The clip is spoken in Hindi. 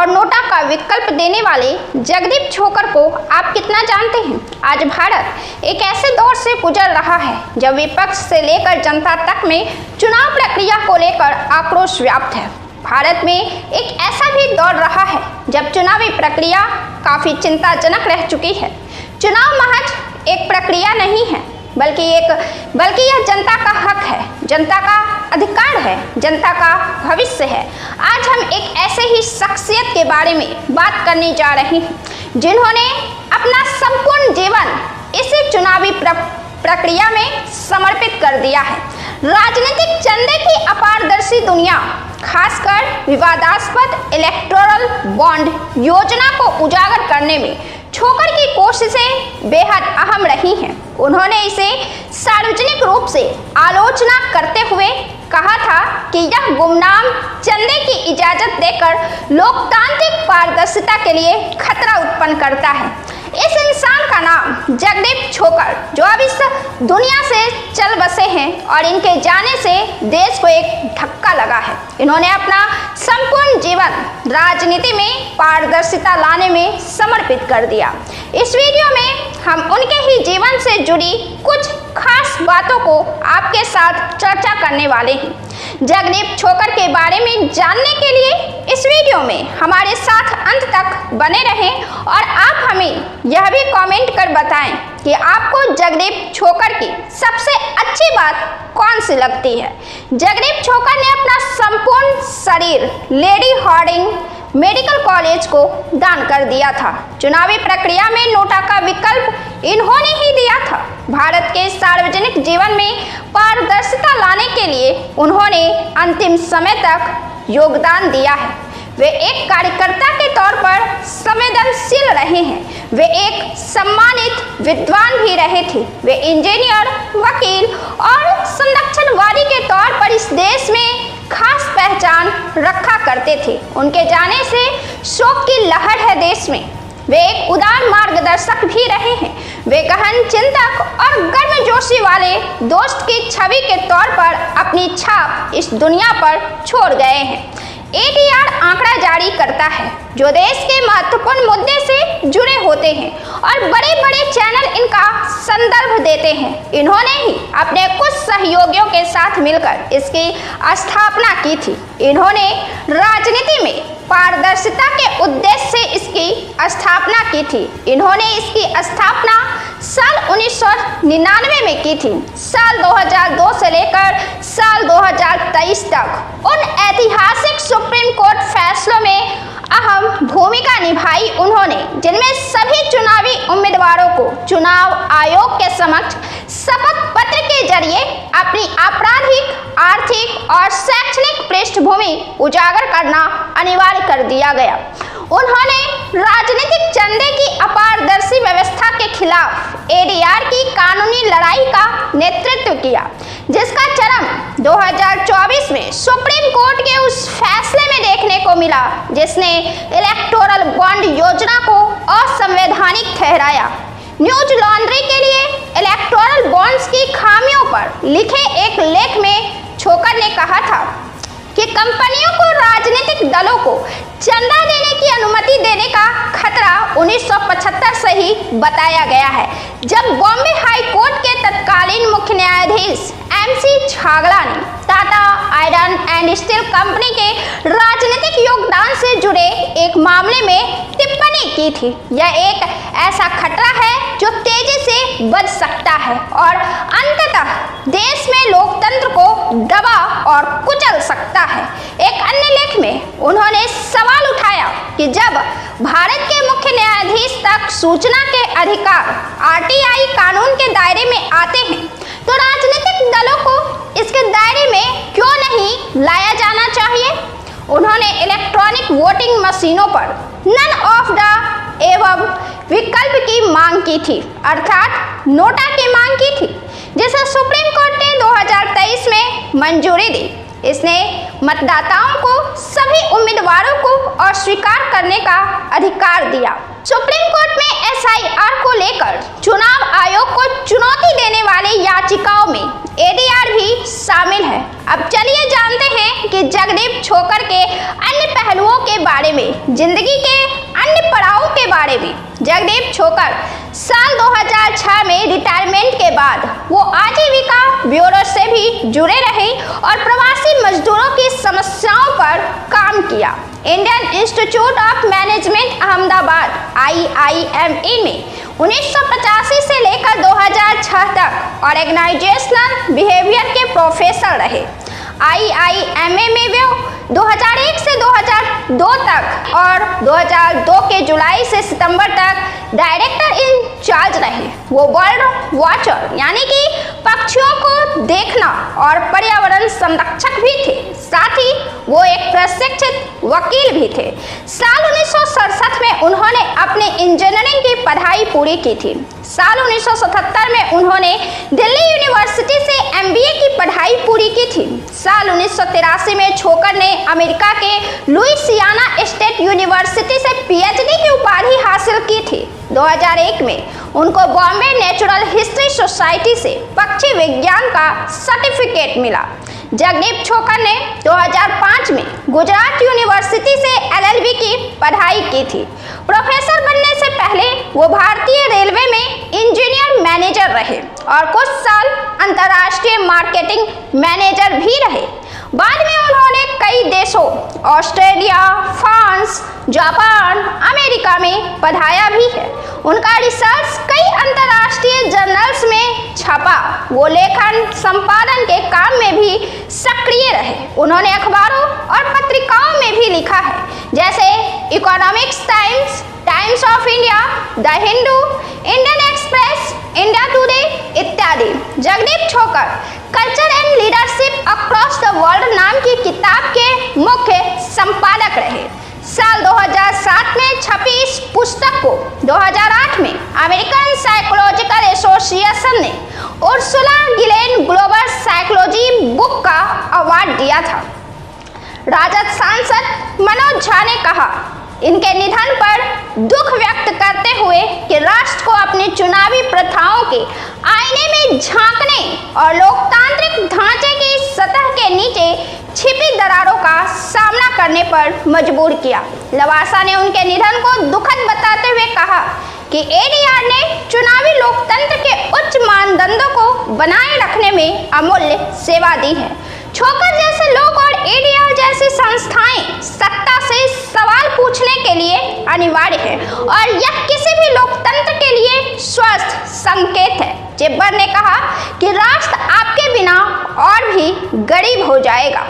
और नोटा का विकल्प देने वाले जगदीप छोकर को आप कितना जानते हैं? आज भारत एक ऐसे दौर से गुजर रहा है जब विपक्ष से लेकर जनता तक में चुनाव प्रक्रिया को लेकर आक्रोश व्याप्त है। भारत में एक ऐसा भी दौर रहा है जब चुनावी प्रक्रिया काफी चिंताजनक रह चुकी है। चुनाव महज एक प्रक्रिया नहीं है बल्कि यह जनता का हक है, जनता का अधिकार है, जनता का भविष्य है। आज हम एक ऐसे ही शख्सियत के बारे में बात करने जा रहे हैं जिन्होंने अपना संपूर्ण जीवन इसी चुनावी प्रक्रिया में समर्पित कर दिया है। राजनीतिक चंदे की अपारदर्शी दुनिया, खासकर विवादास्पद इलेक्टोरल बॉन्ड योजना को उजागर करने में छोकर की कोशिशें बेहद अहम रही हैं। उन्होंने इसे सार्वजनिक रूप से आलोचना करते हुए कहा था कि यह गुमनाम चंदे की इजाजत देकर लोकतांत्रिक पारदर्शिता के लिए खतरा उत्पन्न करता है। इस इंसान का नाम जगदीप छोकर, जो अब इस दुनिया से चल बसे हैं और इनके जाने से देश को एक धक्का लगा है। इन्होंने अपना संपूर्ण जीवन राजनीति में पारदर्शिता लाने में समर्पित कर दिया। इस वीडियो में हम उनके ही जीवन से जुड़ी कुछ खास बातों को आपके साथ चर्चा करने वाले हैं। जगदीप छोकर के बारे में जानने के लिए इस वीडियो में हमारे साथ अंत तक बने रहें और आप हमें यह भी कमेंट कर बताएं कि आपको जगदीप छोकर की सबसे अच्छी बात कौन सी लगती है। जगदीप छोकर ने अपना संपूर्ण शरीर लेडी हार्डिंग मेडिकल कॉलेज को दान कर दिया था। चुनावी प्रक्रिया में नोटा का विकल्प इन्होंने ही दिया था। भारत के सार्वजनिक जीवन में पारदर्शिता लाने के लिए उन्होंने अंतिम समय तक योगदान दिया है। वे एक कार्यकर्ता के तौर पर संवेदनशील रहे हैं। वे एक सम्मानित विद्वान भी रहे थे। वे इंजीनियर, वकील और संरक्षणवादी के तौर पर इस देश में खास पहचान रखा करते थे। उनके जाने से शोक की लहर है देश में। वे एक उदार मार्गदर्शक भी रहे हैं। वे गहन चिंतक और गर्मजोशी वाले दोस्त की छवि के तौर पर अपनी छाप इस दुनिया पर छोड़ गए हैं। ADR आंकड़ा जारी करता है जो देश के महत्वपूर्ण मुद्दे से जुड़े होते हैं और बड़े बड़े चैनल इनका संदर्भ देते हैं। इन्होंने ही अपने कुछ सहयोगियों के साथ मिलकर इसकी स्थापना की थी। इन्होंने राजनीति में पारदर्शिता के उद्देश्य से इसकी स्थापना की थी। इन्होंने इसकी स्थापना साल 1999 में की थी। साल 2002 से लेकर साल 2023 तक उन ऐतिहासिक सुप्रीम कोर्ट फैसलों में अहम भूमिका निभाई उन्होंने, जिनमें सभी चुनावी उम्मीदवारों को चुनाव आयोग के समक्ष शपथ पत्र के जरिए अपनी आपराधिक, आर्थिक और शैक्षणिक पृष्ठभूमि उजागर करना अनिवार्य कर दिया गया। उन्होंने राजनीतिक चंदे की अपारदर्शी व्यवस्था के खिलाफ ADR की कानूनी लड़ाई का नेतृत्व किया, जिसका चरम 2024 में सुप्रीम कोर्ट के उस फैसले में देखने को मिला जिसने इलेक्टोरल बॉन्ड योजना को असंवैधानिक ठहराया। न्यूज लॉन्ड्री के लिए इलेक्टोरल बॉन्ड्स की खामियों पर लिखे एक लेख में छोकर ने कहा था कि कंपनियों को राजनीतिक दलों को चंदा देने की अनुमति देने का खतरा 1975 से ही बताया गया है, जब बॉम्बे हाई कोर्ट के तत्कालीन मुख्य न्यायाधीश MC छागला ने Tata iron and steel company के राजनीतिक योगदान से जुड़े एक मामले में टिप्पणी की थी। यह एक ऐसा खतरा है जो तेजी से बढ़ सकता है और अंततः देश में लोकतंत्र को दबा और कुचल सकता है। एक अन्य लेख में उन्होंने सवाल उठाया कि जब भारत के मुख्य न्यायाधीश तक सूचना के अधिकार RTI कानून के दायरे में आते हैं तो राजनीतिक दलों को इसके दायरे में क्यों नहीं लाया जाना चाहिए। उन्होंने इलेक्ट्रॉनिक वोटिंग मशीनों पर नन ऑफ द एबव विकल्प की मांग की थी, अर्थात नोटा की मांग की थी, जिसे सुप्रीम कोर्ट ने 2023 में मंजूरी दी। इसने मतदाताओं को सभी उम्मीदवारों को अस्वीकार करने का अधिकार दिया। सुप्रीम कोर्ट में SIR को लेकर चुनाव आयोग को चुनौती देने वाली याचिकाओं में एडीआर भी शामिल है। अब चलिए जानते हैं कि जगदीप छोकर के अन्य पहलुओं के बारे में, जिंदगी के अन्य पड़ावों के बारे में। जगदीप छोकर साल 2006 में रिटायरमेंट के बाद वो आजीविका ब्यूरो से भी जुड़े रहे और प्रवासी मजदूरों की समस्याओं पर काम किया। Indian institute of management Ahmedabad IIME में 1985 से लेकर 2006 तक ऑर्गेनाइजेशनल बिहेवियर के प्रोफेसर रहे। IIME में वे 2001 से 2002 तक और 2002 के जुलाई से सितंबर तक डायरेक्टर इन चार्ज रहे। वो बर्ड वॉचर यानी कि पक्षियों को देखना और पर्यावरण संरक्षक भी थे। साथ ही वो एक प्रशिक्षित वकील भी थे। साल 1967 में उन्होंने अपनी इंजीनियरिंग की पढ़ाई पूरी की थी। साल 1977 में उन्होंने दिल्ली यूनिवर्सिटी से MBA की पढ़ाई पूरी की थी। साल 1983 में छोकर ने अमेरिका के लुइसियाना स्टेट यूनिवर्सिटी से PhD की उपाधि हासिल की थी। 2001 में उनको बॉम्बे नेचुरल हिस्ट्री सोसाइटी से पक्षी विज्ञान का सर्टिफिकेट मिला। जगदीप छोकर ने 2005 में गुजरात यूनिवर्सिटी से LLB की पढ़ाई की थी। प्रोफेसर बनने से पहले वो भारतीय रेलवे में इंजीनियर मैनेजर रहे और कुछ साल अंतर्राष्ट्रीय मार्केटिंग मैनेजर भी रहे। बाद में उन्होंने कई देशों ऑस्ट्रेलिया, फ्रांस, जापान, अमेरिका में पढ़ाया भी है। उनका रिसर्च कई अंतर्राष्ट्रीय जर्नल्स में छपा। वो लेखन संपादन के काम में भी सक्रिय रहे। उन्होंने अखबारों और पत्रिकाओं में भी लिखा है, जैसे Economics Times, Times of India, the Hindu, Indian Express, India Today इत्यादि। Jagdeep Chhokar culture and leadership across the world नाम की किताब के मुख्य संपादक रहे। साल 2007 में छपी इस पुस्तक को 2008 में अमेरिकन साइकोलॉजिकल एसोसिएशन ने Ursula Ghislaine global psychology book का अवार्ड दिया था। राजद सांसद मनोज झा ने कहा, इनके निधन पर दुख व्यक्त करते हुए कि राष्ट्र को अपनी चुनावी प्रथाओं के आईने में झांकने और लोकतांत्रिक ढांचे की सतह के नीचे छिपी दरारों का सामना करने पर मजबूर किया। लवासा ने उनके निधन को दुखद बताते हुए कहा कि एडीआर ने चुनावी लोकतंत्र के उच्च मानदंडों को बनाए रखने में अमूल्य सेवा दी है। छोकर जैसे लोग और एडीआर जैसी संस्थाएं सत्ता से सवाल पूछने के लिए अनिवार्य है और यह किसी भी लोकतंत्र के लिए स्वस्थ संकेत है। चिब्बर ने कहा कि राष्ट्र आपके बिना और भी गरीब हो जाएगा।